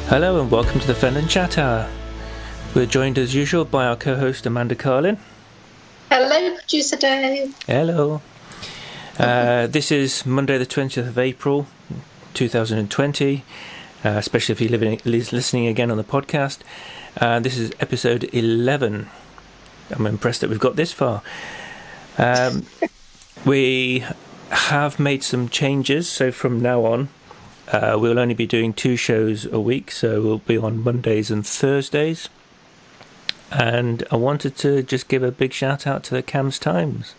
Hello and welcome to the Fenland Chat Hour. We're joined as usual by our co-host Amanda Carlin. Hello, Producer Dave. Hello. This is Monday the 20th of April 2020, especially if you're listening again on the podcast. This is episode 11. I'm impressed that we've got this far. We have made some changes, so from now on we'll only be doing 2 shows a week, so we'll be on Mondays and Thursdays. And I wanted to just give a big shout out to the Cams Times,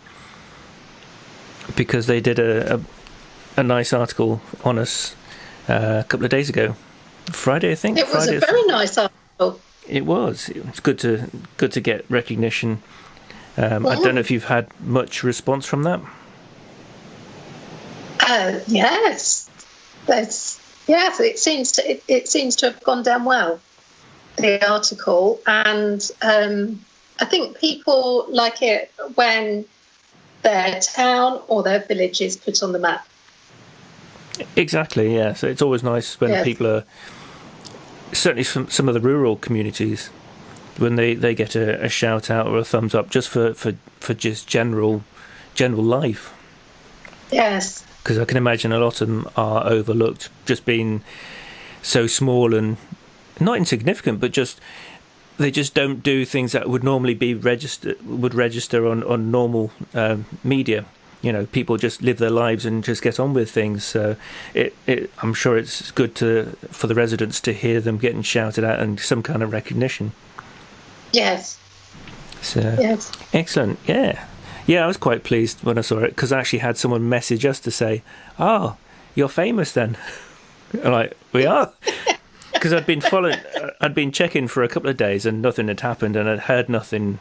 because they did a nice article on us a couple of days ago, Friday I think. It was a very nice article. It was good to get recognition. I don't know if you've had much response from that. Yes. It seems to have gone down well, the article, and I think people like it when their town or their village is put on the map. Exactly, yeah. So it's always nice when people are, certainly some of the rural communities, when they get a shout out or a thumbs up just for just general life. Yes. Because I can imagine a lot of them are overlooked, just being so small and not insignificant, but they just don't do things that would normally be register on normal media. You know, people just live their lives and just get on with things. So I'm sure it's good for the residents to hear them getting shouted at and some kind of recognition. Yes. So yes. Excellent. Yeah. Yeah, I was quite pleased when I saw it, because I actually had someone message us to say, "Oh, you're famous then." I'm like, we are, because I'd been checking for a couple of days and nothing had happened, and I'd heard nothing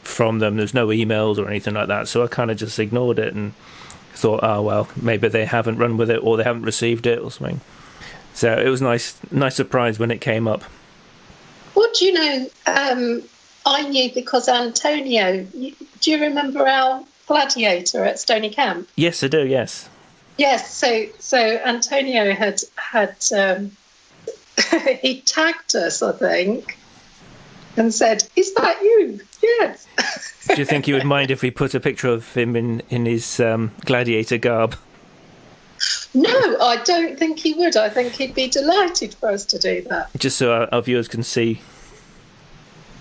from them. There's no emails or anything like that, so I kind of just ignored it and thought, "Oh well, maybe they haven't run with it or they haven't received it or something." So it was nice surprise when it came up. Well, do you know? I knew because Antonio. Do you remember our gladiator at Stonea Camp? Yes, I do. Yes. Yes. So Antonio had he tagged us, I think, and said, "Is that you?" Yes. Do you think he would mind if we put a picture of him in his gladiator garb? No, I don't think he would. I think he'd be delighted for us to do that. Just so our viewers can see.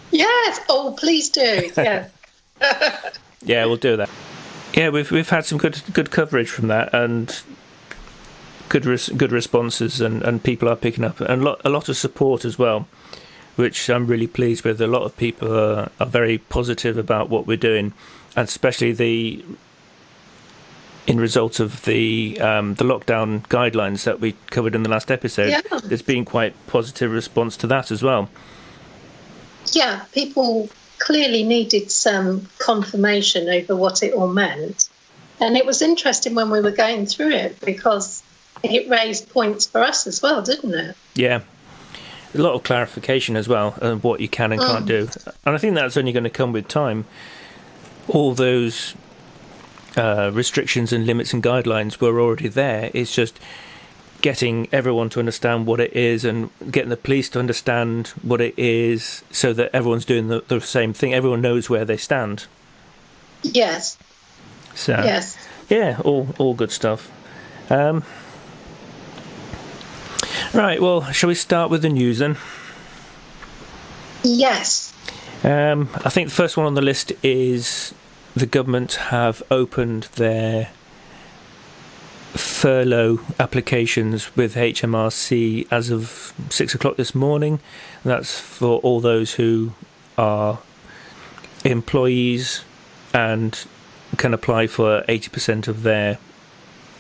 Yes. Oh, please do. Yeah. Yeah, we'll do that. Yeah, we've had some good coverage from that, and good responses, and people are picking up, and a lot of support as well, which I'm really pleased with. A lot of people are very positive about what we're doing, and especially in result of the lockdown guidelines that we covered in the last episode. Yeah. There's been quite positive response to that as well. Yeah, people clearly needed some confirmation over what it all meant. And it was interesting when we were going through it, because it raised points for us as well, didn't it? Yeah. A lot of clarification as well of what you can and can't do. And I think that's only going to come with time. All those restrictions and limits and guidelines were already there. It's just getting everyone to understand what it is, and getting the police to understand what it is, so that everyone's doing the same thing. Everyone knows where they stand. Yes. So yes. Yeah, all good stuff. Right, well, shall we start with the news then? Yes. I think the first one on the list is the government have opened their furlough applications with HMRC as of 6 o'clock this morning. That's for all those who are employees and can apply for 80% of their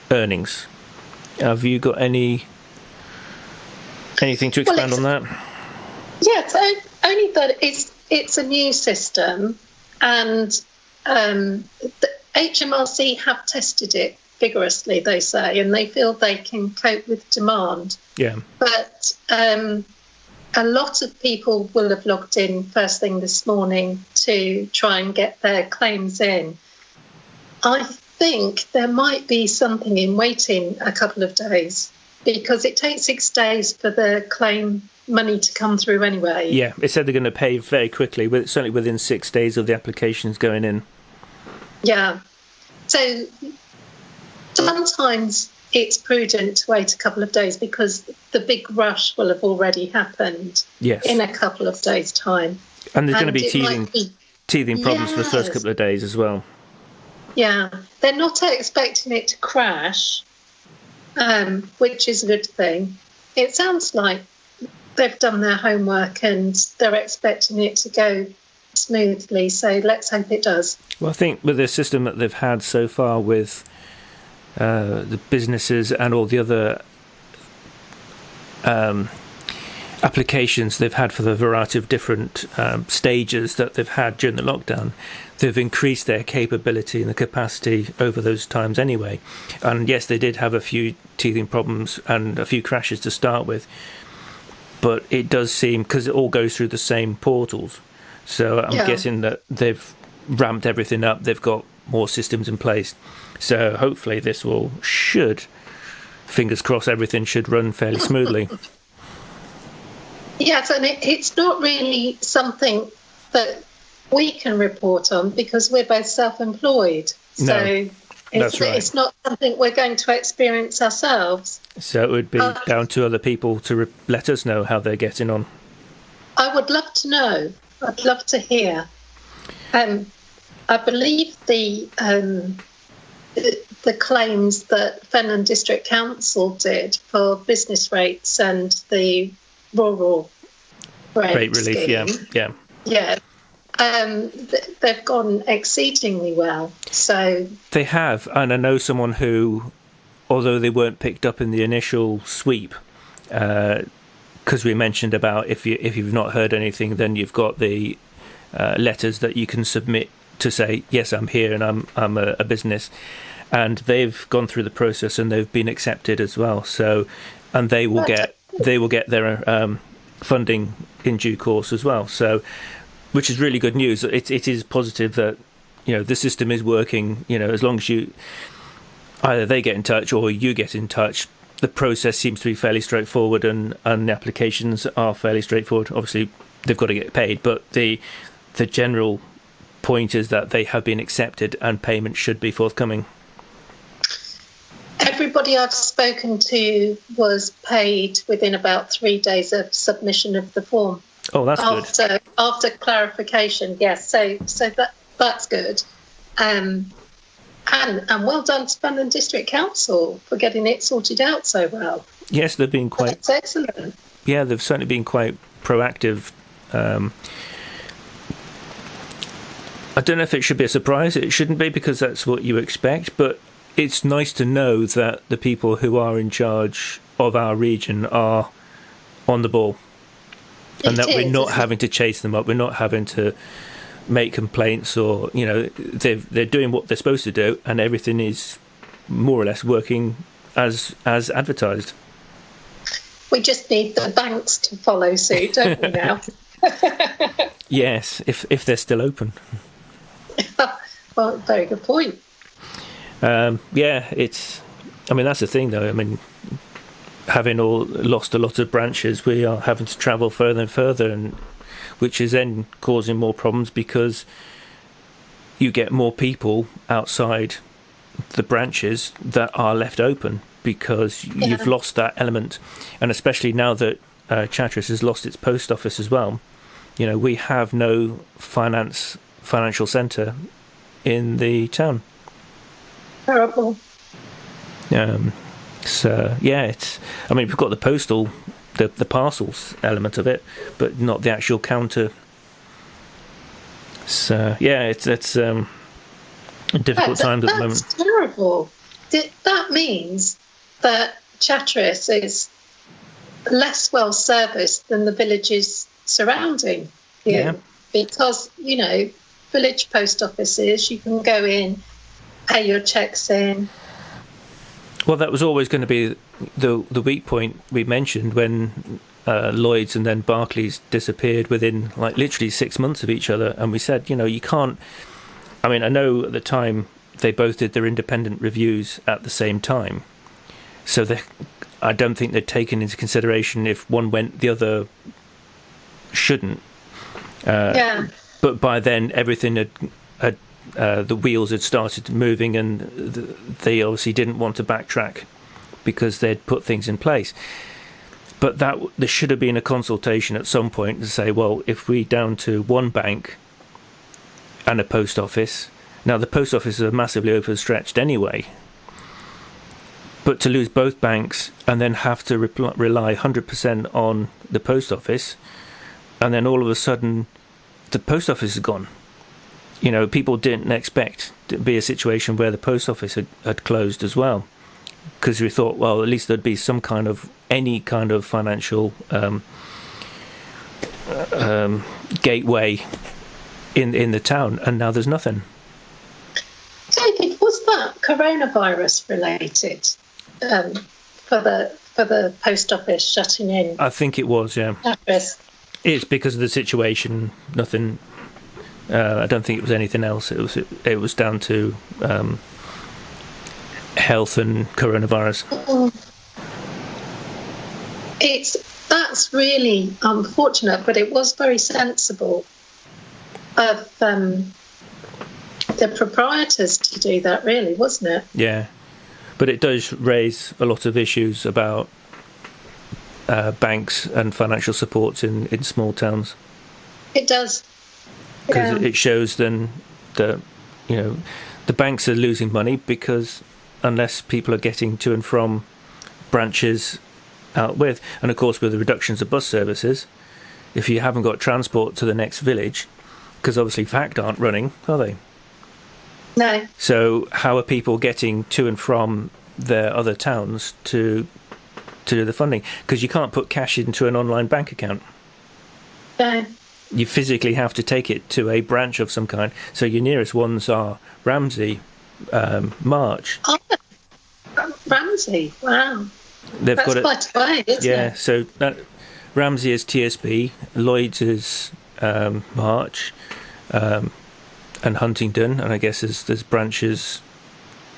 earnings. Have you got anything to expand on that? Yes, only that it's a new system, and the HMRC have tested it vigorously, they say, and they feel they can cope with demand. Yeah. But a lot of people will have logged in first thing this morning to try and get their claims in. I think there might be something in waiting a couple of days, because it takes 6 days for the claim money to come through anyway. Yeah, it said they're going to pay very quickly, certainly within 6 days of the applications going in. Yeah. So sometimes it's prudent to wait a couple of days because the big rush will have already happened in a couple of days' time. And there's going to be teething problems for the first couple of days as well. Yeah. They're not expecting it to crash, which is a good thing. It sounds like they've done their homework and they're expecting it to go smoothly, so let's hope it does. Well, I think with the system that they've had so far with the businesses and all the other applications they've had for the variety of different stages that they've had during the lockdown, they've increased their capability and the capacity over those times anyway. And yes, they did have a few teething problems and a few crashes to start with, but it does seem, because it all goes through the same portals, so I'm guessing that they've ramped everything up, they've got more systems in place. So hopefully this should, fingers crossed, everything should run fairly smoothly. Yes, and it's not really something that we can report on because we're both self-employed. So it's not something we're going to experience ourselves. So it would be down to other people to let us know how they're getting on. I would love to know. I'd love to hear. I believe the claims that Fenland District Council did for business rates and the rural rate relief, scheme, they've gone exceedingly well. So they have, and I know someone who, although they weren't picked up in the initial sweep, because we mentioned about if you've not heard anything, then you've got the letters that you can submit to say yes, I'm here and I'm a business, and they've gone through the process and they've been accepted as well. So, and they will get their funding in due course as well. So, which is really good news. It is positive that the system is working. As long as either they get in touch or you get in touch, the process seems to be fairly straightforward, and the applications are fairly straightforward. Obviously, they've got to get paid, but the general point is that they have been accepted and payment should be forthcoming. Everybody I've spoken to was paid within about 3 days of submission of the form. Oh, that's good. After clarification, yes. So that's good. And well done to Fenland District Council for getting it sorted out so well. Yes, they've been quite... That's excellent. Yeah, they've certainly been quite proactive. I don't know if it should be a surprise. It shouldn't be, because that's what you expect, but it's nice to know that the people who are in charge of our region are on the ball, and that we're not having to chase them up. We're not having to make complaints, or they're doing what they're supposed to do, and everything is more or less working as advertised. We just need the banks to follow suit, don't we now? Yes, if they're still open. Well, very good point. That's the thing, though. Having lost a lot of branches, we are having to travel further and further, and which is then causing more problems because you get more people outside the branches that are left open because you've lost that element. And especially now that Chatteris has lost its post office as well, we have no financial centre in the town. Terrible. We've got the postal, the parcels element of it, but not the actual counter. So it's a difficult time at the moment. That's terrible. That means that Chatteris is less well serviced than the villages surrounding you, because village post offices, you can go in, pay your checks in. Well, that was always going to be the weak point we mentioned when Lloyd's and then Barclays disappeared within literally 6 months of each other, and we said, you can't. I know at the time they both did their independent reviews at the same time, so I don't think they'd taken into consideration if one went, the other shouldn't. But by then, everything had the wheels had started moving, and they obviously didn't want to backtrack because they'd put things in place. But there should have been a consultation at some point to say, well, if we down to one bank and a post office, now the post offices are massively overstretched anyway, but to lose both banks and then have to rely 100% on the post office, and then all of a sudden the post office is gone. You know, people didn't expect to be a situation where the post office had closed as well, because we thought, well, at least there'd be any kind of financial gateway in the town, and now there's nothing. David, was that coronavirus related for the post office shutting in? I think it was, yeah. Chatteris. It's because of the situation. Nothing. I don't think it was anything else. It was down to health and coronavirus. That's really unfortunate, but it was very sensible of the proprietors to do that, really, wasn't it? Yeah, but it does raise a lot of issues about banks and financial supports in small towns. It does. Because it shows then that, you know, the banks are losing money because unless people are getting to and from branches out with, and of course with the reductions of bus services, if you haven't got transport to the next village, because obviously FACT aren't running, are they? No. So how are people getting to and from their other towns to do the funding? Because you can't put cash into an online bank account. No. You physically have to take it to a branch of some kind. So your nearest ones are Ramsey, March. Oh, Ramsey, wow. That's quite a way, isn't it? Yeah, so Ramsey is TSB, Lloyd's is March, and Huntingdon, and I guess there's branches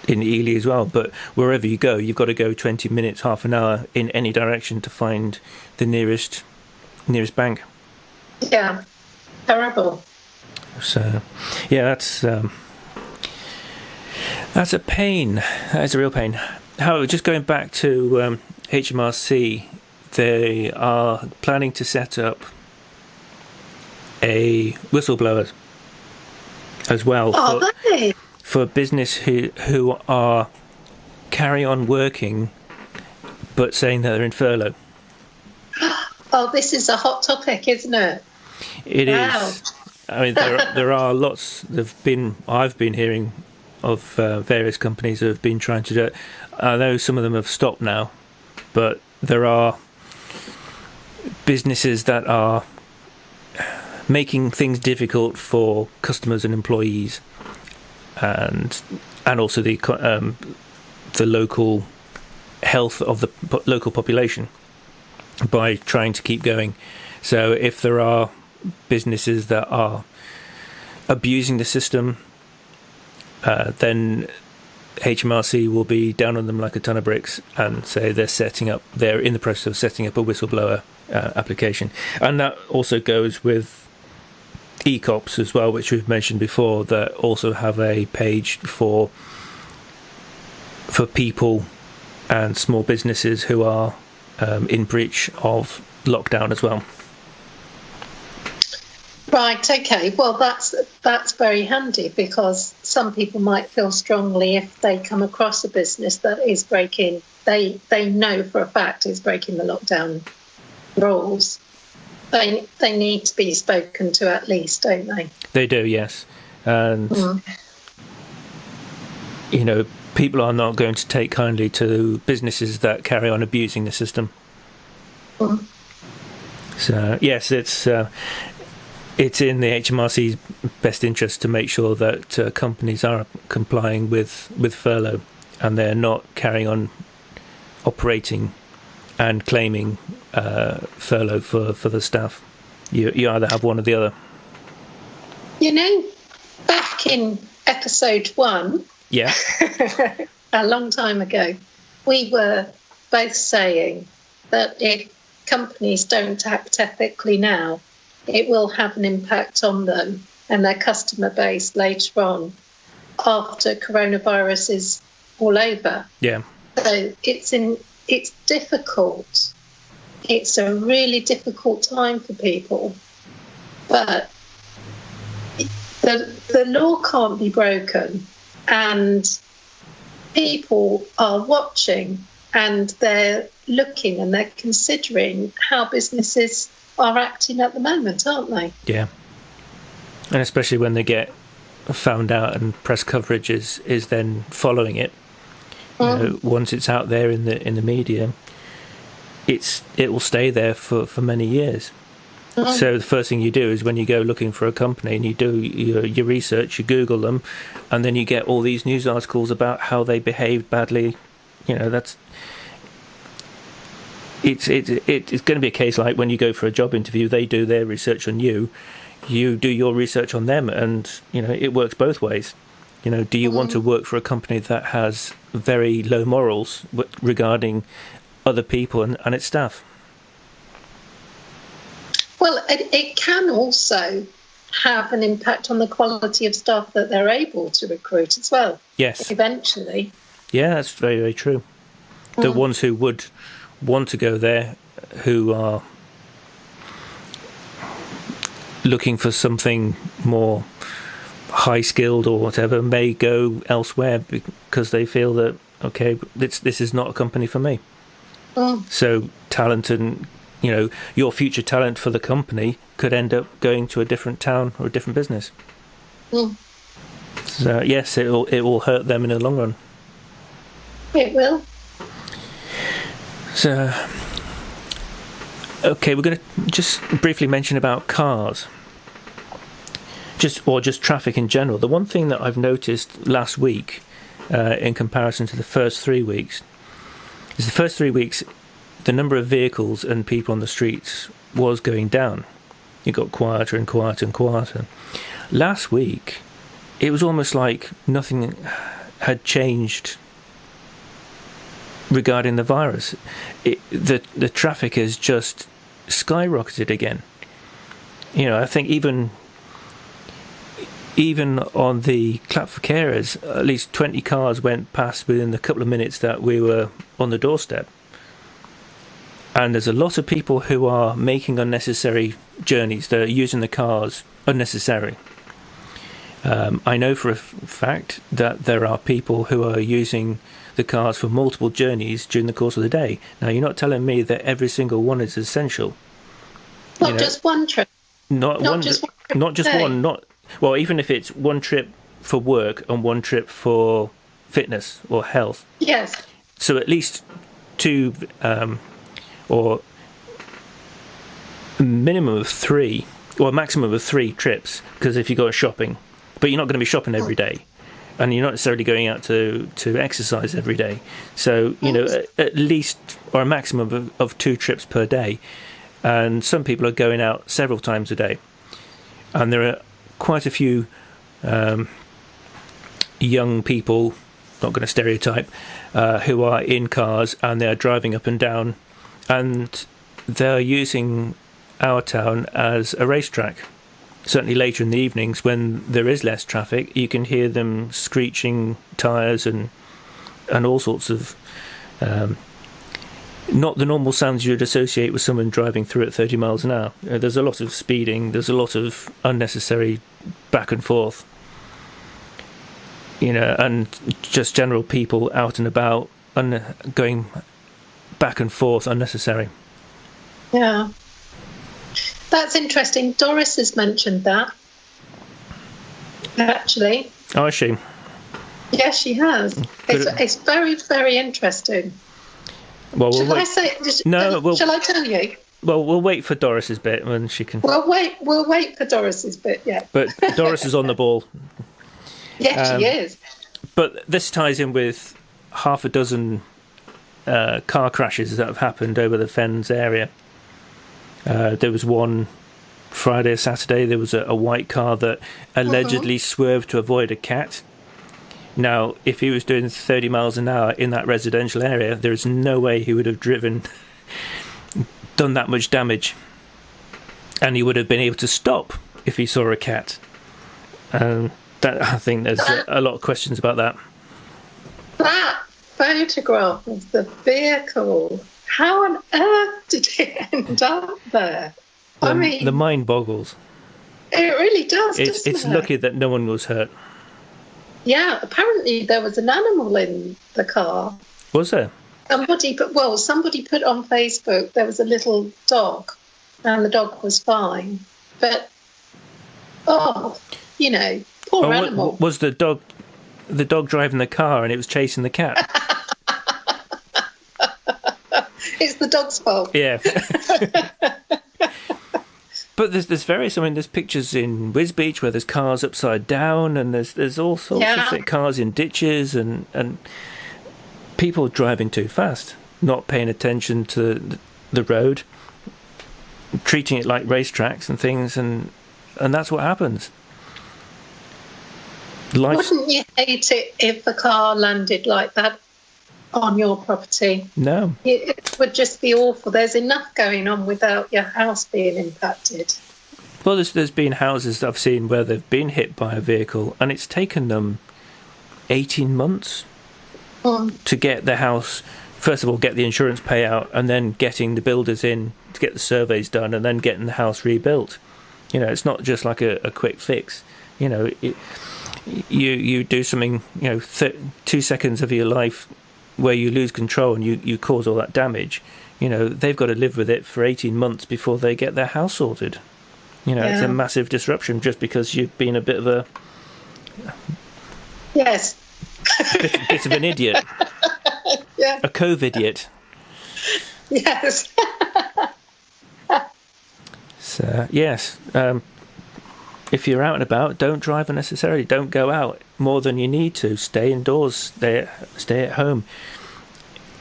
in Ely as well. But wherever you go, you've got to go 20 minutes, half an hour in any direction to find the nearest bank. Yeah, terrible. So, yeah, that's a pain. That is a real pain. However, just going back to HMRC, they are planning to set up a whistleblower as well for business who are carry on working but saying that they're in furlough. Oh, this is a hot topic, isn't it? It is. I mean, there are lots. I've been hearing of various companies that have been trying to do it. I know some of them have stopped now, but there are businesses that are making things difficult for customers and employees, and also the local health of the local population by trying to keep going. So if there are businesses that are abusing the system, then HMRC will be down on them like a ton of bricks and say they're in the process of setting up a whistleblower application. And that also goes with ECOPS as well, which we've mentioned before, that also have a page for people and small businesses who are in breach of lockdown as well. Right, okay. Well, that's very handy, because some people might feel strongly if they come across a business that is breaking, they know for a fact is breaking the lockdown rules. They need to be spoken to at least, don't they? They do, yes. And, you know, people are not going to take kindly to businesses that carry on abusing the system. So, yes, it's in the HMRC's best interest to make sure that companies are complying with furlough, and they're not carrying on operating and claiming furlough for the staff. You either have one or the other. You know, back in episode 1, yeah, a long time ago, we were both saying that if companies don't act ethically now, it will have an impact on them and their customer base later on after coronavirus is all over. Yeah. So it's difficult. It's a really difficult time for people. But the law can't be broken, and people are watching and they're looking and they're considering how businesses are acting at the moment, aren't they? Yeah. And especially when they get found out and press coverage is then following it. You know, once it's out there in the media, it will stay there for many years. So the first thing you do is when you go looking for a company and you do your research, you Google them, and then you get all these news articles about how they behaved badly. You know, it's going to be a case like when you go for a job interview, they do their research on you, you do your research on them, and you know it works both ways. You know, do you want to work for a company that has very low morals regarding other people and its staff? Well, it can also have an impact on the quality of staff that they're able to recruit as well. Yes. Eventually. Yeah, that's very, very true. The ones who would want to go there, who are looking for something more high-skilled or whatever, may go elsewhere because they feel that, okay, this is not a company for me. So talent and, you know, your future talent for the company could end up going to a different town or a different business. So yes, it will hurt them in the long run. It will. So, okay, we're going to just briefly mention about cars, just traffic in general. The one thing that I've noticed last week, in comparison to the first 3 weeks, is the first 3 weeks, the number of vehicles and people on the streets was going down. It got quieter and quieter and quieter. Last week, it was almost like nothing had changed regarding the virus. The traffic has just skyrocketed again. You know, I think even on the Clap for Carers, at least 20 cars went past within a couple of minutes that we were on the doorstep. And there's a lot of people who are making unnecessary journeys. They're using the cars unnecessarily. I know for a fact that there are people who are using the cars for multiple journeys during the course of the day. Now, you're not telling me that every single one is essential. Not just one trip. Not just one. Well, even if it's one trip for work and one trip for fitness or health. Yes. So at least two, or a minimum of three, or a maximum of 3 trips. Because if you go shopping, but you're not going to be shopping every day, and you're not necessarily going out to exercise every day. So, you know, at least, or a maximum of 2 trips per day. And some people are going out several times a day. And there are quite a few young people, not going to stereotype, who are in cars and they're driving up and down, and they're using our town as a racetrack. Certainly later in the evenings when there is less traffic, you can hear them screeching tyres and all sorts of not the normal sounds you'd associate with someone driving through at 30 miles an hour. There's a lot of speeding, there's a lot of unnecessary back and forth, you know, and just general people out and about going back and forth unnecessary. Yeah. That's interesting. Doris has mentioned that, actually. Oh, is she? Yes, she has. It's very, very interesting. Well, shall I say? Shall I tell you? Well, we'll wait for Doris's bit when she can. We'll wait for Doris's bit. Yeah. But Doris is on the ball. Yes, she is. But this ties in with half a dozen car crashes that have happened over the Fens area. There was one Friday or Saturday. There was a white car that allegedly swerved to avoid a cat, Now, if he was doing 30 miles an hour in that residential area, there is no way he would have done that much damage. And he would have been able to stop if he saw a cat. I think there's a lot of questions about that. That photograph of the vehicle, how on earth did it end up there? I mean, the mind boggles. It really does, doesn't it's it? lucky that no one was hurt. Yeah, apparently there was an animal in the car. Was there? Somebody put on Facebook there was a little dog, and the dog was fine. But, poor animal. Was the dog driving the car and it was chasing the cat? It's the dog's fault. Yeah. But there's various. I mean, there's pictures in Wisbech where there's cars upside down, and there's all sorts of cars in ditches, and people driving too fast, not paying attention to the road, treating it like racetracks and things, and that's what happens. Wouldn't you hate it if a car landed like that on your property? No. It would just be awful. There's enough going on without your house being impacted. Well, there's been houses that I've seen where they've been hit by a vehicle and it's taken them 18 months to get the house, first of all, get the insurance payout, and then getting the builders in to get the surveys done, and then getting the house rebuilt. It's not just like a quick fix. You do something, 2 seconds of your life where you lose control and you cause all that damage. They've got to live with it for 18 months before they get their house sorted. It's a massive disruption just because you've been a bit of a... Yes. bit of an idiot. Yeah. A COVID-idiot. Yes. So, yes. If you're out and about, don't drive unnecessarily. Don't go out more than you need to. Stay indoors. Stay at home.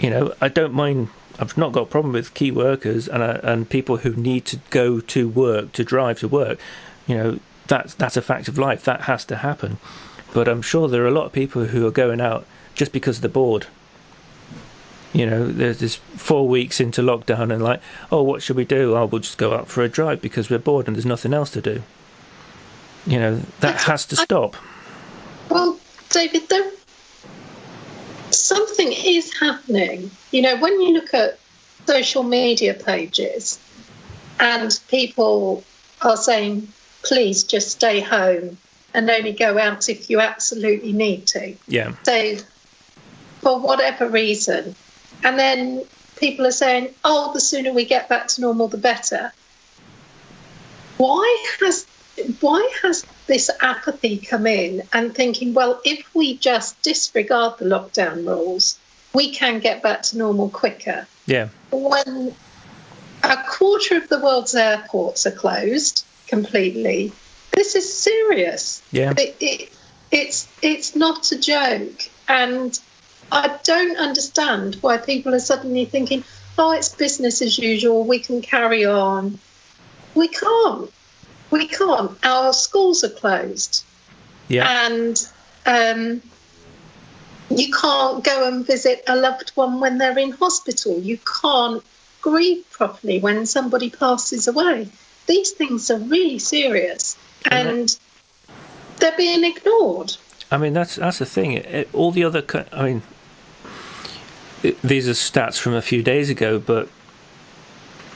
I don't mind. I've not got a problem with key workers and people who need to go to work, to drive to work. That's a fact of life. That has to happen. But I'm sure there are a lot of people who are going out just because they're bored. There's this 4 weeks into lockdown and like, oh, what should we do? Oh, we'll just go out for a drive because we're bored and there's nothing else to do. That has to stop. Well, David, something is happening. When you look at social media pages and people are saying, please just stay home and only go out if you absolutely need to. Yeah. So, for whatever reason. And then people are saying, oh, the sooner we get back to normal, the better. Why has this apathy come in and thinking, well, if we just disregard the lockdown rules, we can get back to normal quicker? Yeah. When a quarter of the world's airports are closed completely, this is serious. Yeah. It's not a joke. And I don't understand why people are suddenly thinking, oh, it's business as usual, we can carry on. We can't. Our schools are closed. Yeah. And you can't go and visit a loved one when they're in hospital. You can't grieve properly when somebody passes away. These things are really serious, and they're being ignored. I mean, that's the thing. All the other... these are stats from a few days ago, but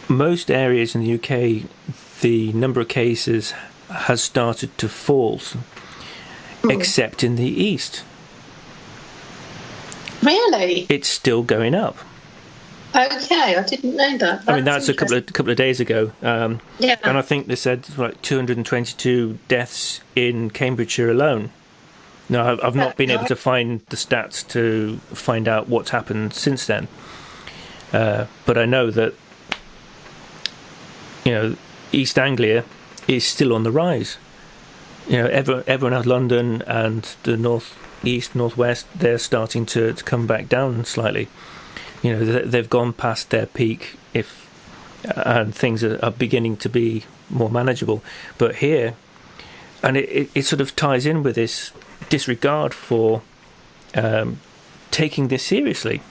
most areas in the UK, the number of cases has started to fall, except in the east. Really? It's still going up. Okay, I didn't know that. That's a couple of days ago. Yeah. And I think they said like 222 deaths in Cambridgeshire alone. Now, I've not been able to find the stats to find out what's happened since then. But I know that, East Anglia is still on the rise. Everyone out of London and the north east, northwest, they're starting to come back down slightly. They've gone past their peak and things are beginning to be more manageable. But here, and it sort of ties in with this disregard for taking this seriously.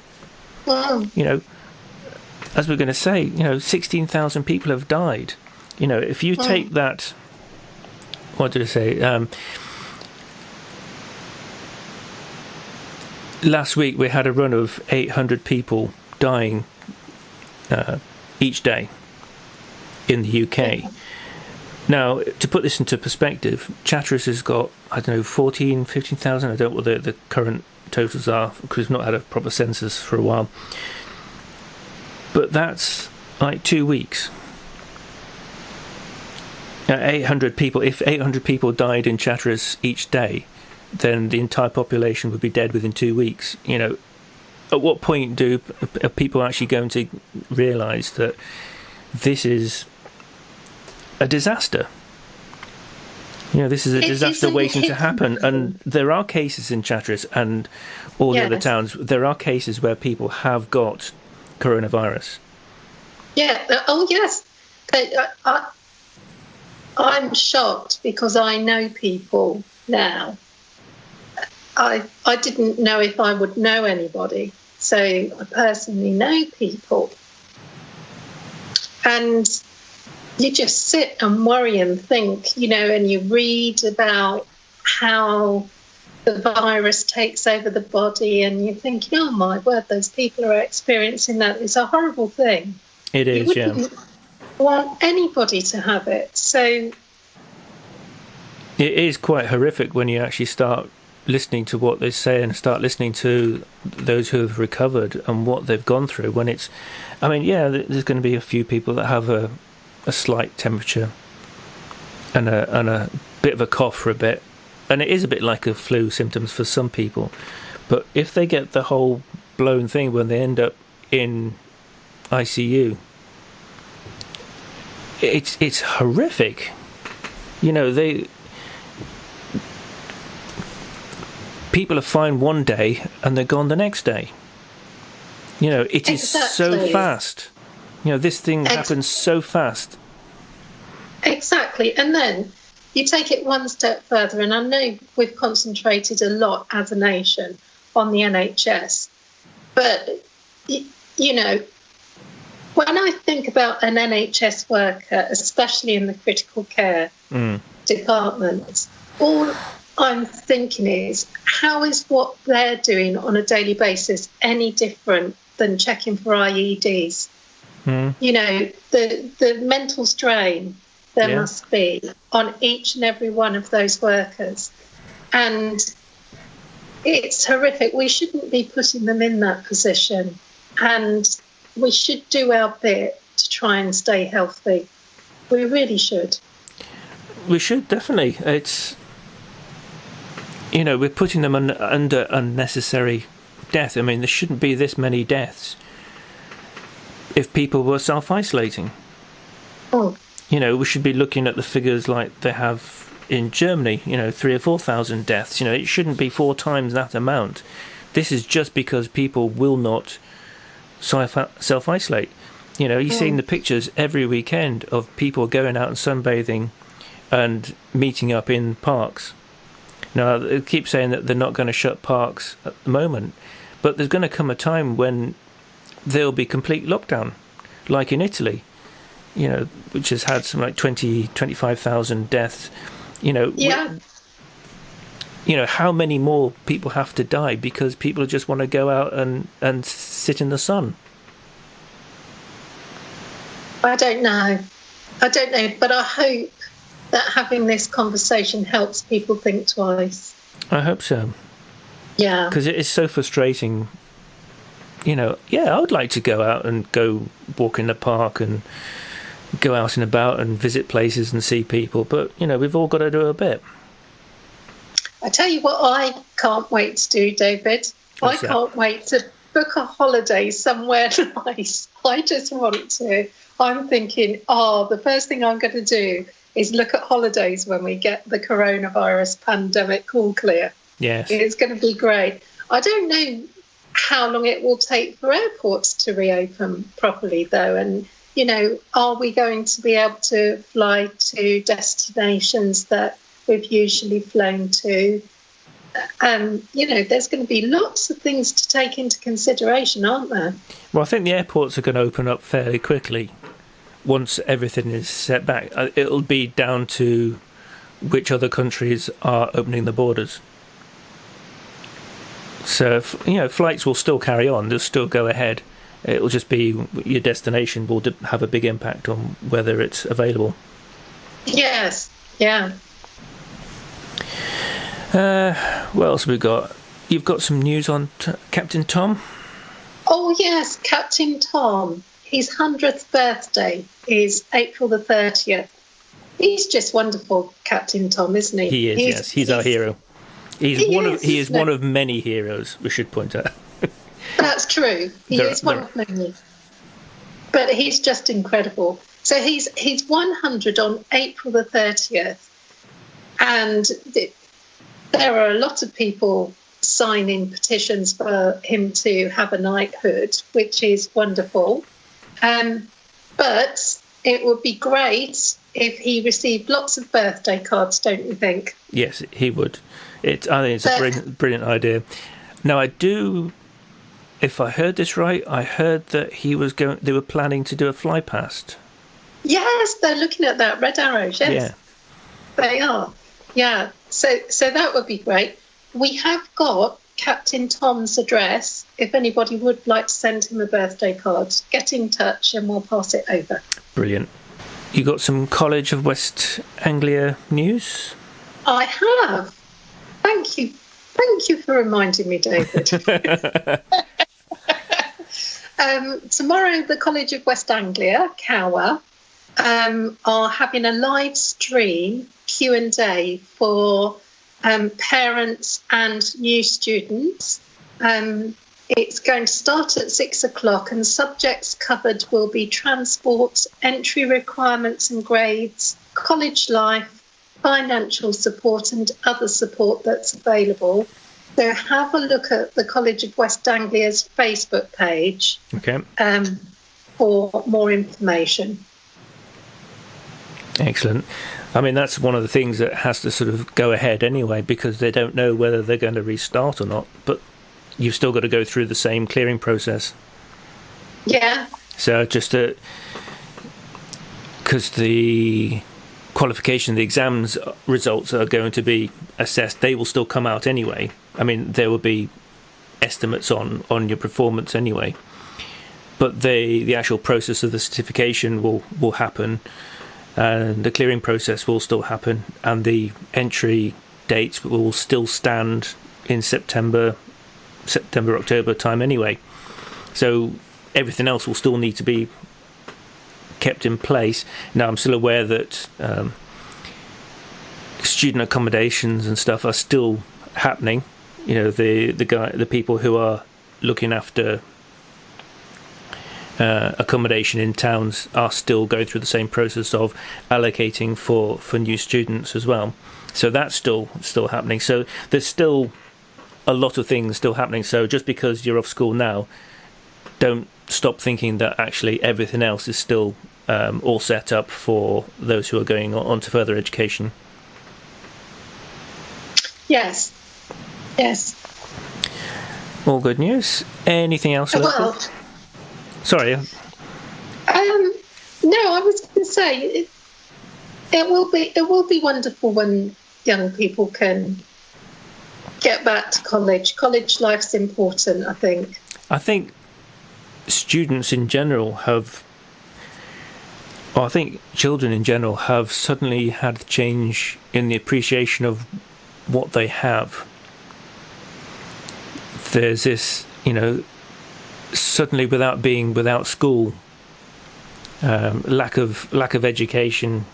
Wow. You know, as we're going to say, 16,000 people have died. If you take that, what did I say? Last week we had a run of 800 people dying each day in the UK. Now, to put this into perspective, Chatteris has got, 15,000. I don't know what the current totals are, because we've not had a proper census for a while. But that's like 2 weeks. 800 people. If 800 people died in Chatteris each day, then the entire population would be dead within 2 weeks. At what point are people actually going to realise that this is a disaster? This is a disaster waiting to happen. And there are cases in Chatteris and all the other towns. There are cases where people have got coronavirus. Yeah. Oh, yes. I'm shocked because I know people now. I didn't know if I would know anybody, so I personally know people. And you just sit and worry and think, and you read about how the virus takes over the body, and you're thinking, oh my word, those people are experiencing that. It's a horrible thing. It is, you wouldn't want anybody to have it. So it is quite horrific when you actually start listening to what they say and start listening to those who have recovered and what they've gone through. When it's, there's going to be a few people that have a slight temperature and a bit of a cough for a bit, and it is a bit like a flu symptoms for some people. But if they get the whole blown thing when they end up in ICU, it's horrific. People are fine one day and they're gone the next day. It is so fast. This thing happens so fast. Exactly. And then you take it one step further, and I know we've concentrated a lot as a nation on the NHS, but, when I think about an NHS worker, especially in the critical care departments, all I'm thinking is, how is what they're doing on a daily basis any different than checking for IEDs? The mental strain there must be on each and every one of those workers. And it's horrific. We shouldn't be putting them in that position. And we should do our bit to try and stay healthy. We really should. We should, definitely. It's... we're putting them under unnecessary death. There shouldn't be this many deaths if people were self-isolating. Oh. We should be looking at the figures like they have in Germany, 3,000 or 4,000 deaths. It shouldn't be 4 times that amount. This is just because people will not self-isolate. You're seeing the pictures every weekend of people going out and sunbathing and meeting up in parks. Now, they keep saying that they're not going to shut parks at the moment, but there's going to come a time when there'll be complete lockdown, like in Italy, which has had some like 25,000 deaths. How many more people have to die because people just want to go out and sit in the sun? I don't know, but I hope that having this conversation helps people think twice. I hope so. Yeah. Because it is so frustrating. I would like to go out and go walk in the park and go out and about and visit places and see people, but, we've all got to do a bit. I tell you what I can't wait to do, David. What's that? Can't wait to book a holiday somewhere nice. I just want to. I'm thinking, the first thing I'm going to do is look at holidays when we get the coronavirus pandemic all clear. Yes. It's going to be great. I don't know how long it will take for airports to reopen properly, though. And, are we going to be able to fly to destinations that we've usually flown to? there's going to be lots of things to take into consideration, aren't there? Well, I think the airports are going to open up fairly quickly once everything is set back. It'll be down to which other countries are opening the borders. So, flights will still carry on. They'll still go ahead. It'll just be your destination will have a big impact on whether it's available. Yes, yeah. What else have we got? You've got some news on Captain Tom? Oh, yes, Captain Tom. His 100th birthday is April the 30th. He's just wonderful, Captain Tom, isn't he? He is, yes. He's our hero. He is one of many heroes, we should point out. That's true. He is one of many. But he's just incredible. So he's 100 on April the 30th. And there are a lot of people signing petitions for him to have a knighthood, which is wonderful. But it would be great if he received lots of birthday cards, don't you think? Yes, he would. I think it's a brilliant idea. Now, if I heard this right, I heard that they were planning to do a fly past. Yes, they're looking at that, Red Arrows, yes. Yeah. They are. Yeah, so that would be great. We have got Captain Tom's address. If anybody would like to send him a birthday card, get in touch and we'll pass it over. Brilliant. You got some College of West Anglia news? I have. Thank you. Thank you for reminding me, David. Tomorrow, the College of West Anglia, Cower, are having a live stream Q&A for parents and new students. It's going to start at 6:00 and subjects covered will be transport, entry requirements and grades, college life, financial support and other support that's available. So have a look at the College of West Anglia's Facebook page for more information. Excellent. I mean, that's one of the things that has to sort of go ahead anyway, because they don't know whether they're going to restart or not. But you've still got to go through the same clearing process. Yeah. So just because the qualification, the exams results are going to be assessed, they will still come out anyway. I mean, there will be estimates on your performance anyway. But the actual process of the certification will happen. And the clearing process will still happen, and the entry dates will still stand in September, October time anyway. So everything else will still need to be kept in place. Now, I'm still aware that student accommodations and stuff are still happening. The people who are looking after accommodation in towns are still going through the same process of allocating for new students as well. So that's still happening. So there's still a lot of things still happening. So just because you're off school now, don't stop thinking that actually everything else is still all set up for those who are going on to further education. Yes. All good news. Anything else? Sorry. No, I was going to say it will be wonderful when young people can get back to college. College life's important, I think. I think students in general I think children in general have suddenly had a change in the appreciation of what they have. There's this, suddenly without school, lack of education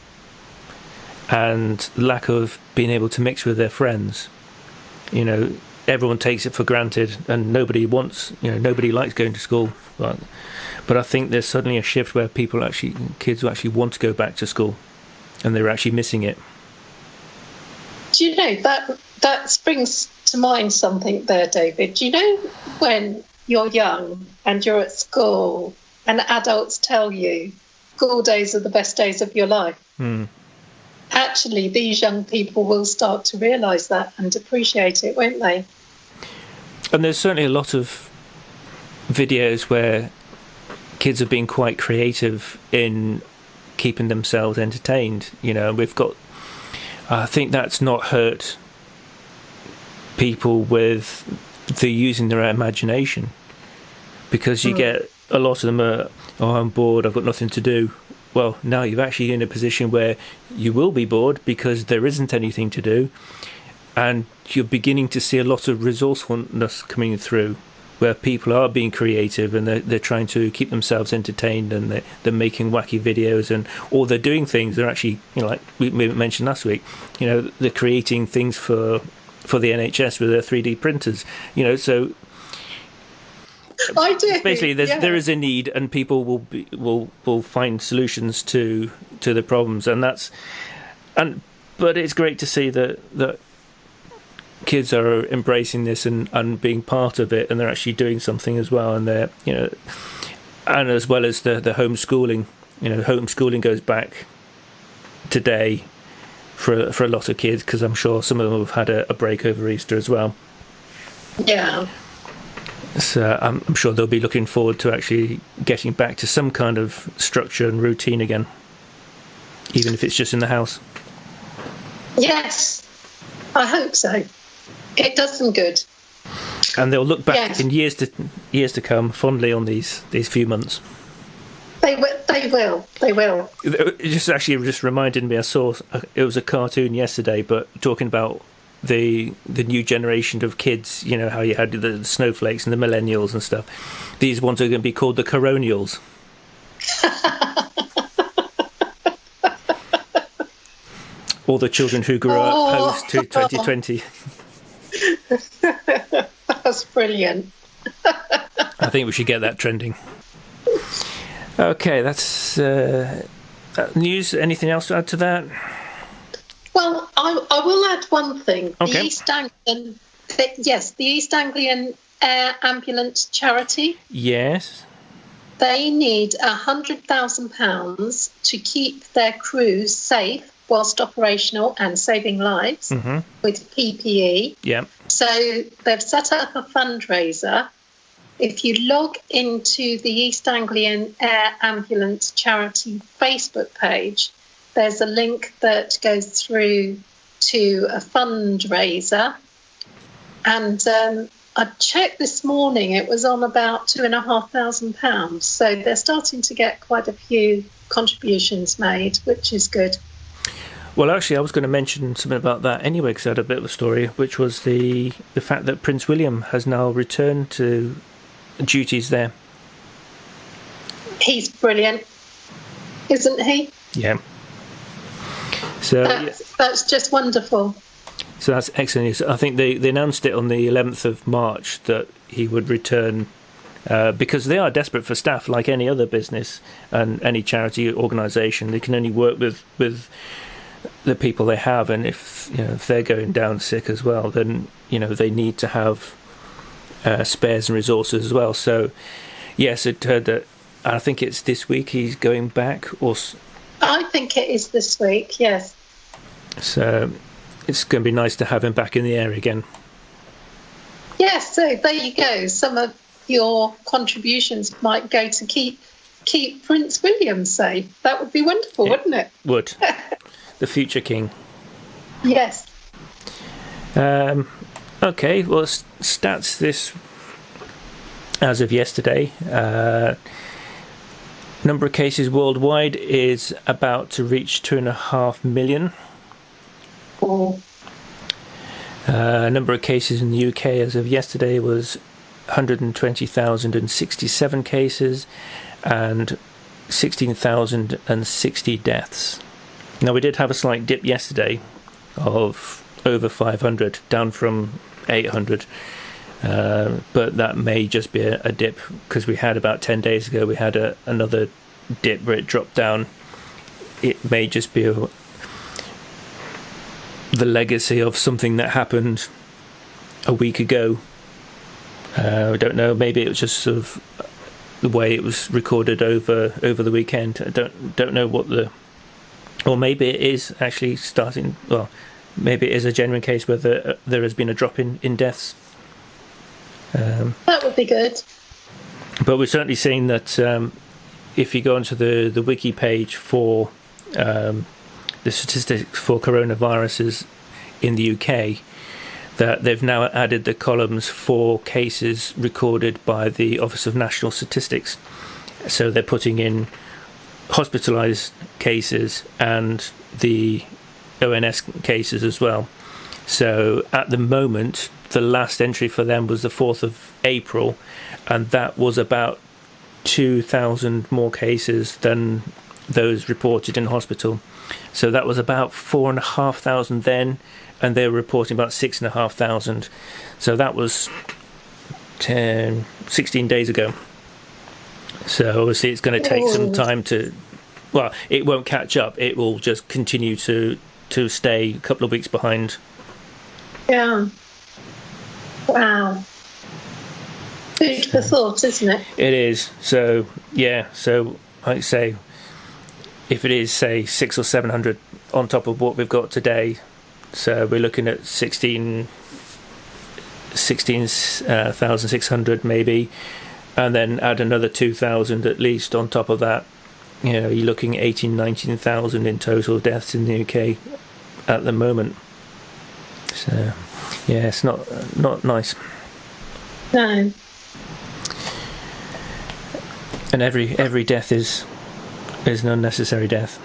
and lack of being able to mix with their friends. Everyone takes it for granted, and nobody likes going to school. But I think there's suddenly a shift where kids who actually want to go back to school, and they're actually missing it. Do you know that springs to mind something there, David? Do you know when you're young and you're at school and adults tell you school days are the best days of your life? actually these young people will start to realise that and appreciate it, won't they? And there's certainly a lot of videos where kids are being quite creative in keeping themselves entertained. You know, we've got, I think that's not hurt people with the using their imagination, because you get a lot of them are, oh, I'm bored, I've got nothing to do. Well, now you're actually in a position where you will be bored because there isn't anything to do, and you're beginning to see a lot of resourcefulness coming through, where people are being creative and they're trying to keep themselves entertained, and they're making wacky videos, and or they're doing things. They're actually, you know, like we mentioned last week, you know, they're creating things for the NHS with their 3D printers. You know, so I do. Basically, there is a need, and people will find solutions to the problems, but it's great to see that kids are embracing this and being part of it, and they're actually doing something as well, and they're, you know, and as well as the homeschooling. You know, homeschooling goes back today for a lot of kids, because I'm sure some of them have had a break over Easter as well. Yeah. So I'm sure they'll be looking forward to actually getting back to some kind of structure and routine again, even if it's just in the house. Yes, I hope so. It does them good. And they'll look back in years to come fondly on these few months. They will. It just reminded me, I saw it was a cartoon yesterday, but talking about the new generation of kids, you know, how you had the snowflakes and the millennials and stuff. These ones are going to be called the Coronials. All the children who grew up post 2020. That's brilliant. I think we should get that trending. Okay, that's news. Anything else to add to that? Well, I will add one thing. Okay. The East Anglian Air Ambulance Charity. Yes. They need £100,000 to keep their crews safe whilst operational and saving lives with PPE. Yeah. So they've set up a fundraiser. If you log into the East Anglian Air Ambulance Charity Facebook page, there's a link that goes through to a fundraiser. And I checked this morning, it was on about £2,500. So they're starting to get quite a few contributions made, which is good. Well, actually, I was going to mention something about that anyway, because I had a bit of a story, which was the fact that Prince William has now returned to duties there. He's brilliant, isn't he? Yeah. So that's just wonderful. So that's excellent news. I think they announced it on the 11th of March that he would return, because they are desperate for staff, like any other business and any charity organisation. They can only work with the people they have, and if they're going down sick as well, then they need to have spares and resources as well. So yes, it heard that. I think it's this week he's going back, or I think it is this week. Yes. So it's going to be nice to have him back in the air again. Yes. So there you go. Some of your contributions might go to keep Prince William safe. That would be wonderful, wouldn't it? Would. The future king. Yes. Okay, well, stats this as of yesterday. Number of cases worldwide is about to reach 2.5 million. Oh. Number of cases in the UK as of yesterday was 120,067 cases and 16,060 deaths. Now, we did have a slight dip yesterday of over 500, down from 800, but that may just be a dip, because we had about 10 days ago, we had another dip where it dropped down. It may just be the legacy of something that happened a week ago. I don't know, maybe it was just sort of the way it was recorded over the weekend. I don't know what the Or maybe it is actually starting. Well, maybe it is a genuine case where there has been a drop in deaths. That would be good. But we're certainly seeing that if you go onto the wiki page for the statistics for coronaviruses in the UK, that they've now added the columns for cases recorded by the Office of National Statistics. So they're putting in hospitalised cases and the ONS cases as well. So at the moment, the last entry for them was the 4th of April, and that was about 2,000 more cases than those reported in hospital. So that was about 4,500 then, and they were reporting about 6,500. So that was 16 days ago. So obviously it's going to take some time to... Well, it won't catch up. It will just continue to stay a couple of weeks behind. Yeah. Wow. Food for thought, isn't it? It is. So, yeah. So, like I say, if it is, say, 600 or 700 on top of what we've got today, so we're looking at 16,600 maybe, and then add another 2,000 at least on top of that. You know, you're looking at 19,000 in total deaths in the UK at the moment. So, yeah, it's not nice. No. And every death is an unnecessary death.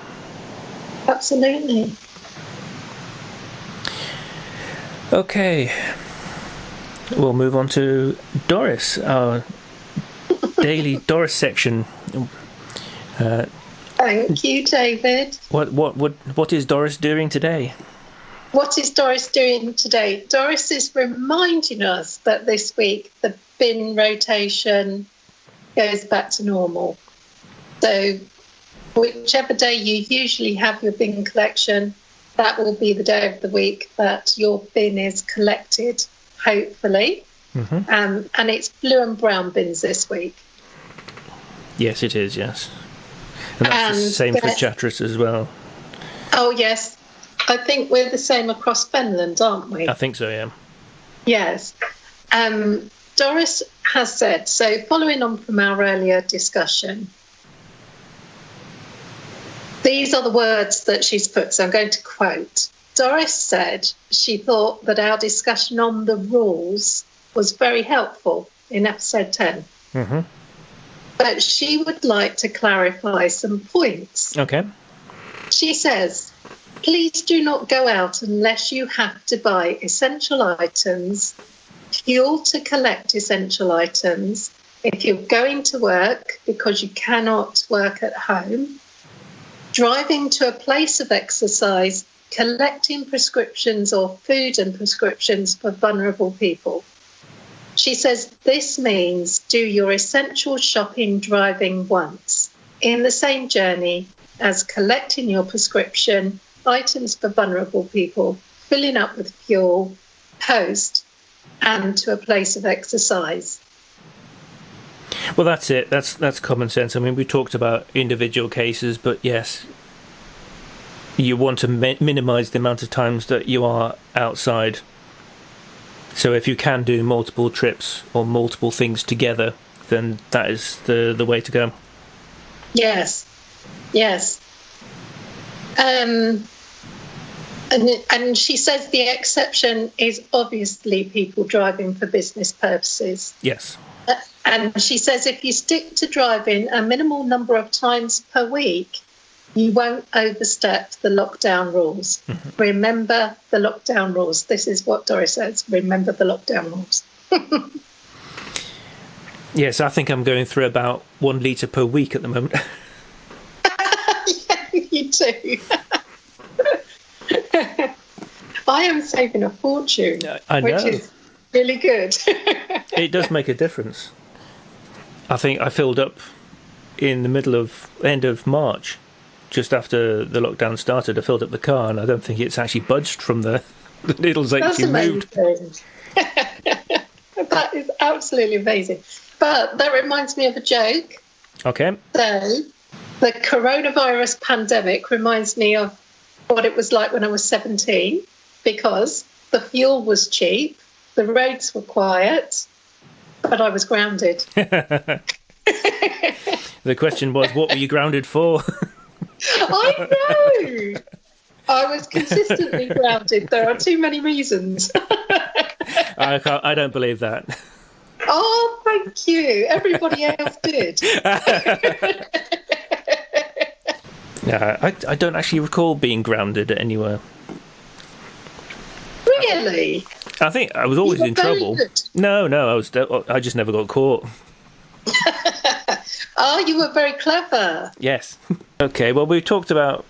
Absolutely. Okay, we'll move on to Doris, our daily Doris section. Thank you, David. What is Doris doing today? What is Doris doing today? Doris is reminding us that this week the bin rotation goes back to normal. So whichever day you usually have your bin collection, that will be the day of the week that your bin is collected, hopefully. Mm-hmm. And it's blue and brown bins this week. Yes, it is, yes. And that's the same for Chatteris as well. Oh, yes. I think we're the same across Fenland, aren't we? I think so, yeah. Yes. Doris has said, so following on from our earlier discussion, these are the words that she's put, so I'm going to quote. Doris said she thought that our discussion on the rules was very helpful in episode 10. Mm-hmm. But she would like to clarify some points. Okay. She says, please do not go out unless you have to buy essential items, fuel to collect essential items, if you're going to work because you cannot work at home, driving to a place of exercise, collecting prescriptions or food and prescriptions for vulnerable people. She says this means do your essential shopping driving once in the same journey as collecting your prescription, items for vulnerable people, filling up with fuel, post, and to a place of exercise. Well, that's it. That's common sense. I mean, we talked about individual cases, but yes, you want to minimise the amount of times that you are outside. So if you can do multiple trips or multiple things together, then that is the way to go. Yes, yes. And she says the exception is obviously people driving for business purposes. Yes. And she says if you stick to driving a minimal number of times per week, you won't overstep the lockdown rules. Mm-hmm. Remember the lockdown rules. This is what Doris says. Remember the lockdown rules. Yes, I think I'm going through about 1 litre per week at the moment. Yeah, you do. I am saving a fortune, I know. which is really good. It does make a difference. I think I filled up in the end of March, just after the lockdown started. I filled up the car, and I don't think it's actually budged from the needles actually moved. That is absolutely amazing. But that reminds me of a joke. Okay. So, The coronavirus pandemic reminds me of what it was like when I was 17, because the fuel was cheap, the roads were quiet, but I was grounded. The question was, what were you grounded for? I know. I was consistently grounded. There are too many reasons. I don't believe that. Oh, thank you. Everybody else did. Yeah, I don't actually recall being grounded anywhere. Really? I think I was always in trouble. Good. No, I just never got caught. Oh, you were very clever. Yes. Okay, well, we've talked about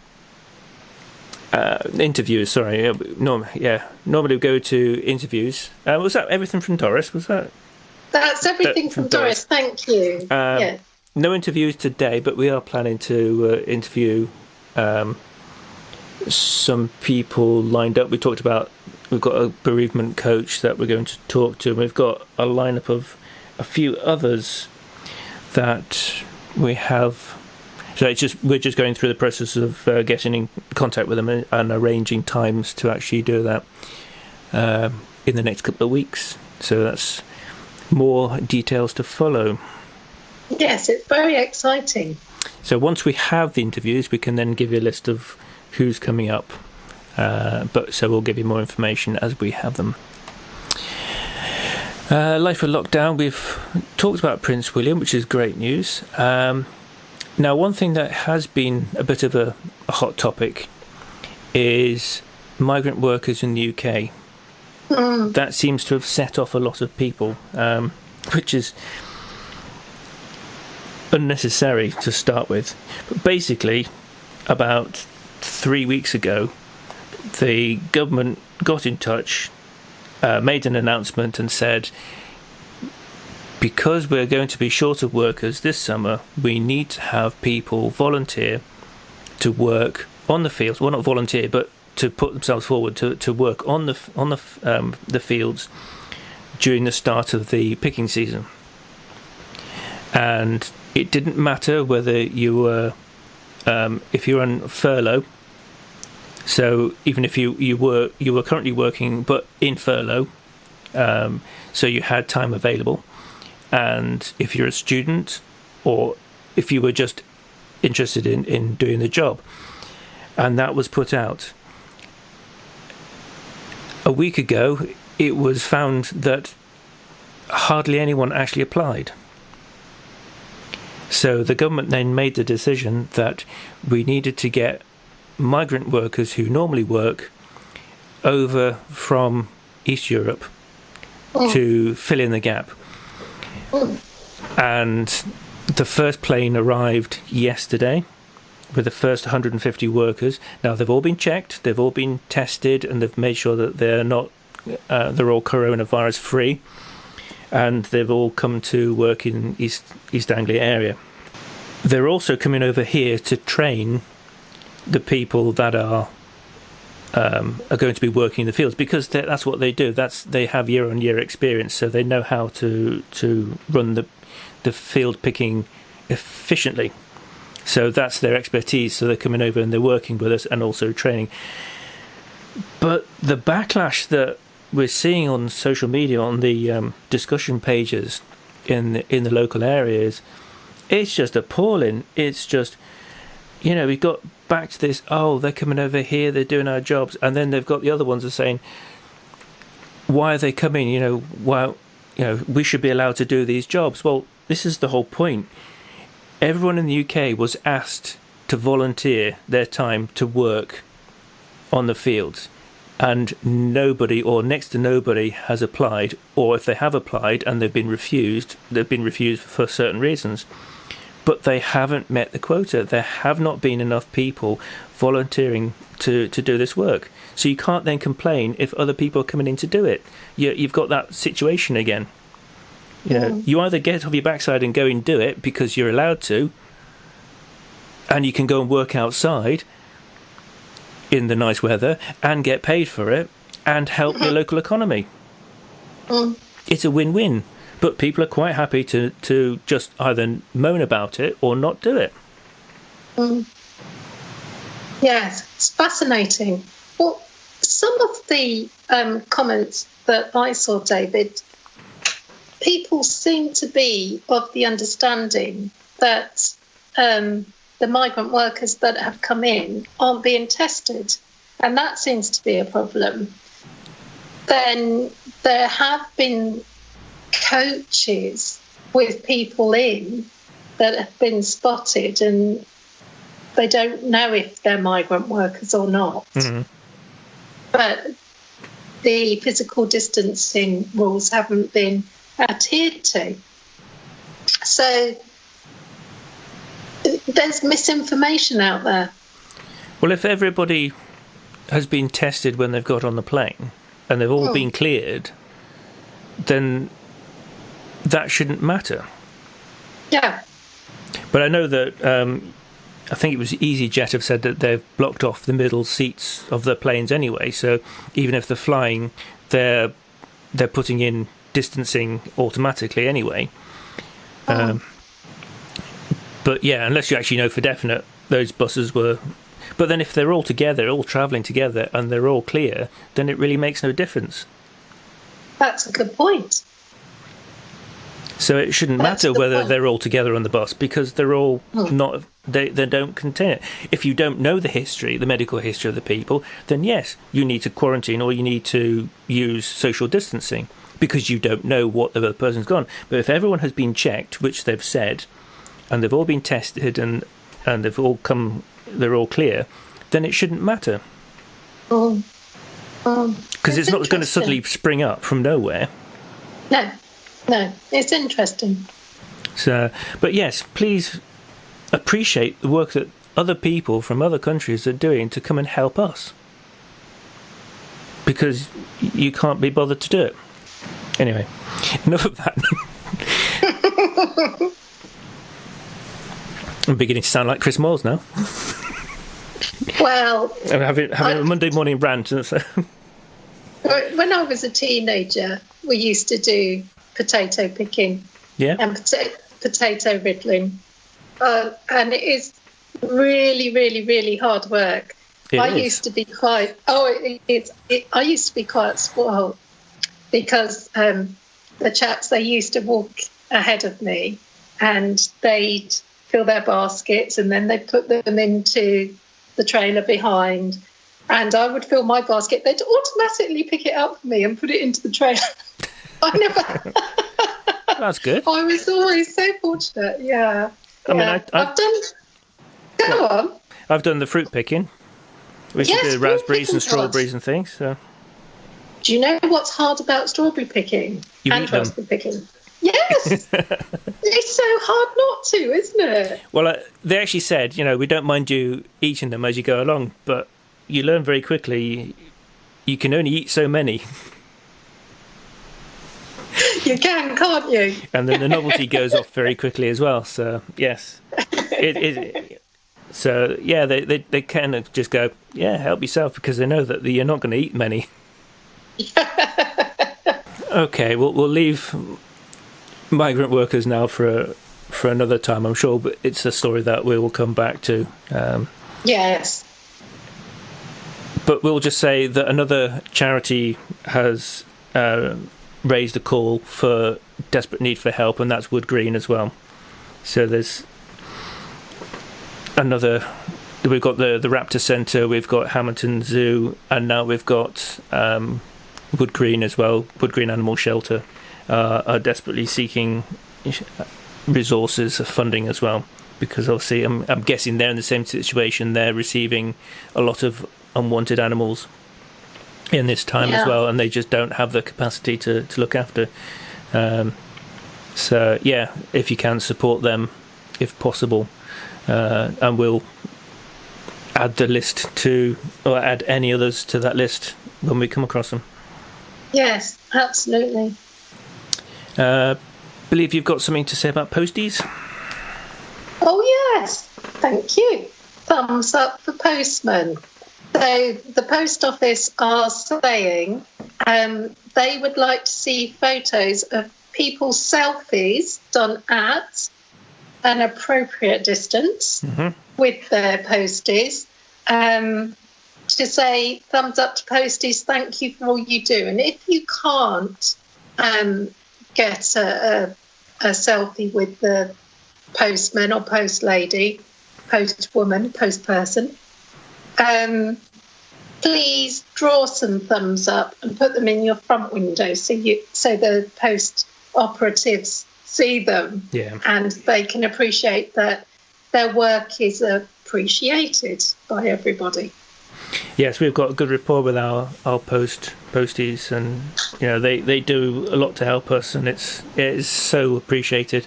interviews, sorry. Normally we go to interviews. Was that everything from Doris? Was that? That's everything from Doris. Thank you. Yeah. No interviews today, but we are planning to interview some people lined up. We've got a bereavement coach that we're going to talk to, and we've got a lineup of a few others that we have. So we're just going through the process of getting in contact with them and arranging times to actually do that in the next couple of weeks. So that's more details to follow. Yes, it's very exciting. So once we have the interviews, we can then give you a list of who's coming up. So we'll give you more information as we have them. Life of lockdown, we've talked about Prince William, which is great news. Now, one thing that has been a bit of a hot topic is migrant workers in the UK. That seems to have set off a lot of people, which is unnecessary to start with. But basically, about 3 weeks ago, the government got in touch, made an announcement and said, because we're going to be short of workers this summer, we need to have people volunteer to work on the fields. Well, not volunteer, but to put themselves forward to work on the fields during the start of the picking season. And it didn't matter whether you were, if you were on furlough. So even if you were currently working but in furlough, so you had time available, and if you're a student or if you were just interested in doing the job, and that was put out. A week ago, it was found that hardly anyone actually applied. So the government then made the decision that we needed to get migrant workers who normally work over from East Europe to fill in the gap. And the first plane arrived yesterday with the first 150 workers. Now, they've all been checked, they've all been tested, and they've made sure that they're all coronavirus free, and they've all come to work in East Anglia area. They're also coming over here to train the people that are going to be working in the fields, because that's what they do. They have year-on-year experience, so they know how to run the field picking efficiently. So that's their expertise. So they're coming over and they're working with us and also training. But the backlash that we're seeing on social media, on the discussion pages in the local areas, it's just appalling. It's just, we've got back to this, they're coming over here, they're doing our jobs, and then they've got the other ones that are saying, why are they coming? We should be allowed to do these jobs. Well, this is the whole point. Everyone in the UK was asked to volunteer their time to work on the fields, and nobody, or next to nobody, has applied, or if they have applied and they've been refused for certain reasons. But they haven't met the quota. There have not been enough people volunteering to do this work. So you can't then complain if other people are coming in to do it. You've got that situation again. You either get off your backside and go and do it because you're allowed to, and you can go and work outside in the nice weather and get paid for it and help your local economy. It's a win-win. But people are quite happy to just either moan about it or not do it. Mm. Yes, it's fascinating. Well, some of the comments that I saw, David, people seem to be of the understanding that the migrant workers that have come in aren't being tested, and that seems to be a problem. Then there have been coaches with people in that have been spotted, and they don't know if they're migrant workers or not. Mm-hmm. But the physical distancing rules haven't been adhered to. So there's misinformation out there. Well, if everybody has been tested when they've got on the plane and they've all been cleared, then that shouldn't matter. Yeah. But I know that I think it was EasyJet have said that they've blocked off the middle seats of the planes anyway. So even if they're flying, they're putting in distancing automatically anyway. But yeah, unless you actually know for definite those buses were. But then if they're all together, all travelling together, and they're all clear, then it really makes no difference. That's a good point. So it shouldn't matter whether they're all together on the bus, because they're all not. They don't contain it. If you don't know the history, the medical history of the people, then yes, you need to quarantine or you need to use social distancing because you don't know what the other person's gone. But if everyone has been checked, which they've said, and they've all been tested and they've all come, they're all clear, then it shouldn't matter. Because it's not going to suddenly spring up from nowhere. No, it's interesting. So, but yes, please appreciate the work that other people from other countries are doing to come and help us, because you can't be bothered to do it. Anyway, enough of that. I'm beginning to sound like Chris Moores now. Well, I'm having a Monday morning rant. When I was a teenager, we used to do potato picking and potato riddling. And it is really, really, really hard work. I used to be quite spoiled because the chaps, they used to walk ahead of me and they'd fill their baskets and then they'd put them into the trailer behind, and I would fill my basket. They'd automatically pick it up for me and put it into the trailer. I never. That's good. I was always so fortunate. Yeah. I mean, I've done. Go on. I've done the fruit picking. We should do raspberries and strawberries and things. So. Do you know what's hard about strawberry picking and raspberry picking? Yes. It's so hard not to, isn't it? Well, they actually said, we don't mind you eating them as you go along, but you learn very quickly you can only eat so many. You can't you? And then the novelty goes off very quickly as well. So yes, so yeah, they kind of just go, help yourself, because they know that you're not going to eat many. Okay, we'll leave migrant workers now for another time, I'm sure, but it's a story that we will come back to. Yes. But we'll just say that another charity has raised a call for desperate need for help, and that's Wood Green as well. So there's another. We've got the Raptor Centre, we've got Hamilton Zoo, and now we've got Wood Green as well. Wood Green Animal Shelter are desperately seeking resources, funding as well, because obviously I'm guessing they're in the same situation. They're receiving a lot of unwanted animals in this time as well, and they just don't have the capacity to look after. So yeah, if you can support them, if possible, and we'll add the list or add any others to that list when we come across them. Yes, absolutely. Believe you've got something to say about Posties? Oh yes, thank you. Thumbs up for postmen. So the post office are saying they would like to see photos of people's selfies done at an appropriate distance with their posties, to say thumbs up to Posties, thank you for all you do. And if you can't get a selfie with the postman or post lady, post woman, post person, please draw some thumbs up and put them in your front window so the post operatives see them, and they can appreciate that their work is appreciated by everybody. Yes, we've got a good rapport with our posties, and they do a lot to help us, and it is so appreciated.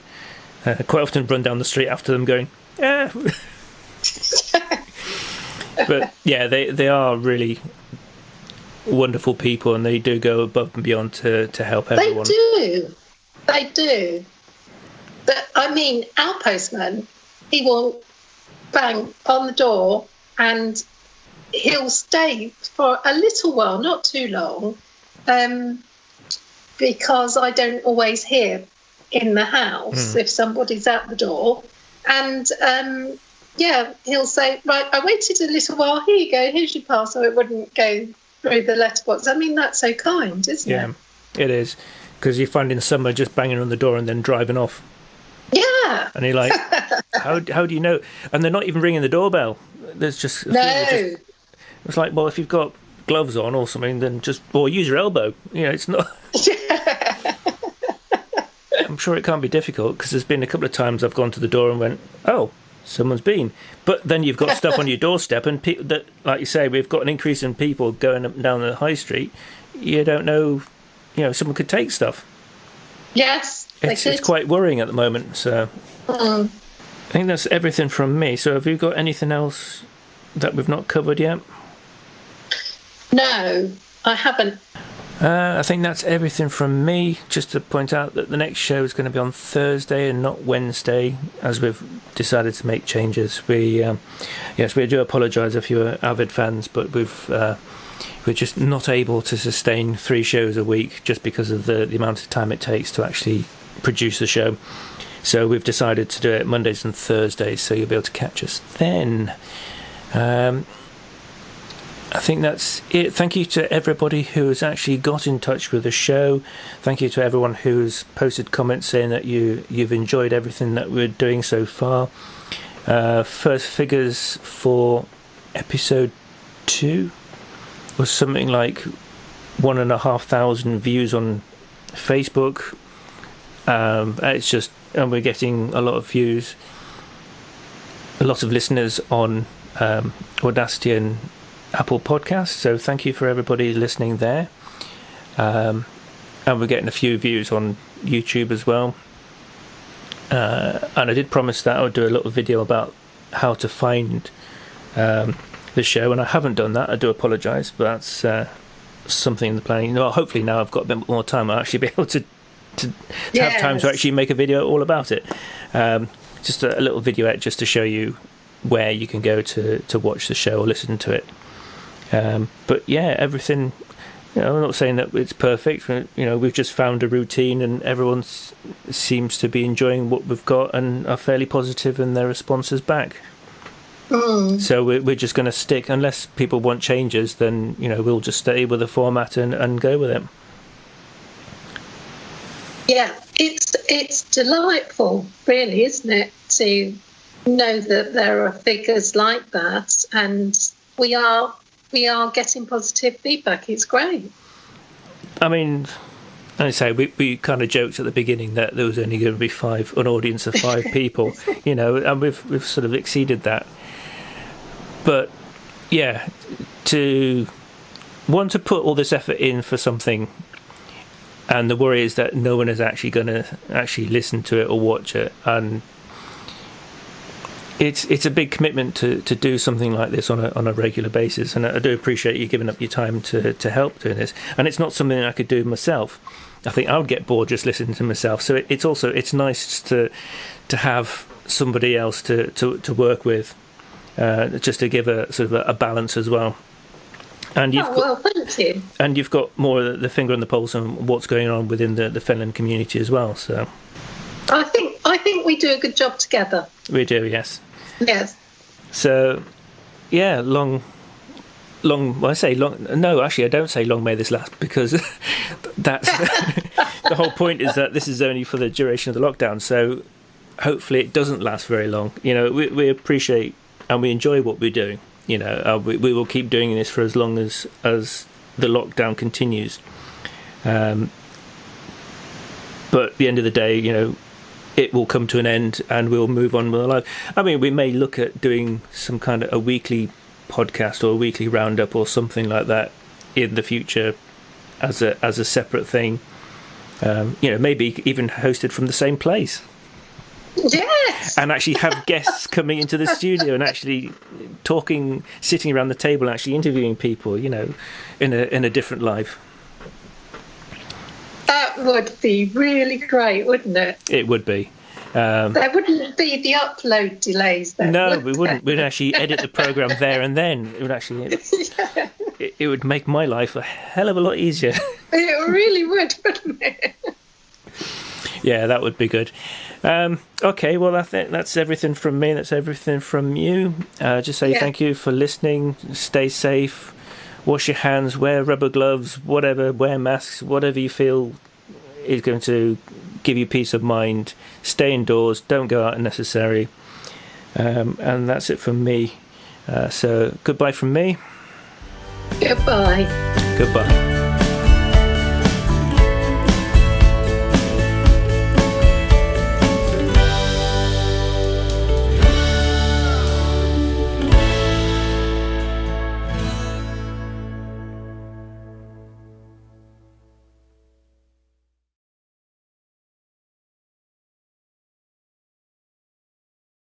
Quite often run down the street after them going, yeah. But yeah, they are really wonderful people, and they do go above and beyond to help everyone. They do. But I mean, our postman, he will bang on the door and he'll stay for a little while, not too long, because I don't always hear in the house if somebody's at the door. And he'll say, right, I waited a little while, here you go, here's your parcel. It wouldn't go through the letterbox. I mean, that's so kind, isn't it? Yeah, it is. Because you find in summer just banging on the door and then driving off. Yeah. And you're like, how do you know? And they're not even ringing the doorbell. There's just... No. It's like, well, if you've got gloves on or something, then use your elbow. It's not... I'm sure it can't be difficult, because there's been a couple of times I've gone to the door and went, oh, someone's been. But then you've got stuff on your doorstep, and that, like you say, we've got an increase in people going up and down the high street. You don't know, someone could take stuff. Yes, it's quite worrying at the moment. So I think that's everything from me. So have you got anything else that we've not covered yet? No, I haven't. I think that's everything from me. Just to point out that the next show is going to be on Thursday and not Wednesday, as we've decided to make changes. We do apologise if you're avid fans, but we're just not able to sustain 3 shows a week just because of the amount of time it takes to actually produce the show. So we've decided to do it Mondays and Thursdays, so you'll be able to catch us then. I think that's it. Thank you to everybody who has actually got in touch with the show. Thank you to everyone who's posted comments saying that you've enjoyed everything that we're doing so far. First figures for episode 2 was something like 1,500 views on Facebook. And we're getting a lot of views, a lot of listeners on Audacity and Apple Podcasts, so thank you for everybody listening there. And we're getting a few views on YouTube as well. And I did promise that I would do a little video about how to find the show, and I haven't done that. I do apologise, but that's something in the planning. Well, hopefully now I've got a bit more time, I'll actually be able to have time to actually make a video all about it. Just a little videoette just to show you where you can go to watch the show or listen to it. But yeah, everything, I'm not saying that it's perfect. We've just found a routine, and everyone seems to be enjoying what we've got and are fairly positive in their responses back. So we're just going to stick, unless people want changes, then we'll just stay with the format and go with it. Yeah, it's delightful, really, isn't it, to know that there are figures like that, and we are getting positive feedback. It's great. I mean, I say we kind of joked at the beginning that there was only going to be an audience of 5 people, and we've sort of exceeded that. But yeah, to want to put all this effort in for something, and the worry is that no one is actually going to actually listen to it or watch it, and it's a big commitment to do something like this on a regular basis, and I do appreciate you giving up your time to help doing this. And it's not something I could do myself. I think I would get bored just listening to myself. So it's nice to have somebody else to work with, just to give a sort of a balance as well. And thank you. And you've got more of the finger on the pulse on what's going on within the Fenland community as well. So I think I think we do a good job together. We do, yes. Yes. So, yeah, long. Well, I say long. No, actually, I don't say long may this last, because that's the whole point, is that this is only for the duration of the lockdown. So hopefully it doesn't last very long. You know, we appreciate and we enjoy what we're doing. You know, we will keep doing this for as long as the lockdown continues. But at the end of the day, you know, it will come to an end and we'll move on with our life. I mean, we may look at doing some kind of a weekly podcast or a weekly roundup or something like that in the future as a separate thing. You know, maybe even hosted from the same place. Yes. And actually have guests coming into the studio and actually talking, sitting around the table, and actually interviewing people, you know, in a different life. That would be really great, wouldn't it? It would be. There wouldn't be the upload delays then. No, we wouldn't. We'd actually edit the program there and then. It would actually, Yeah. it would make my life a hell of a lot easier. It really would, wouldn't it? Yeah, that would be good. Okay, well, I think that's everything from me. That's everything from you. Just say thank you for listening. Stay safe. Wash your hands. Wear rubber gloves. Whatever. Wear masks. Whatever you feel is going to give you peace of mind. Stay indoors. Don't go out unnecessary. And that's it from me. So goodbye from me. Goodbye. Goodbye.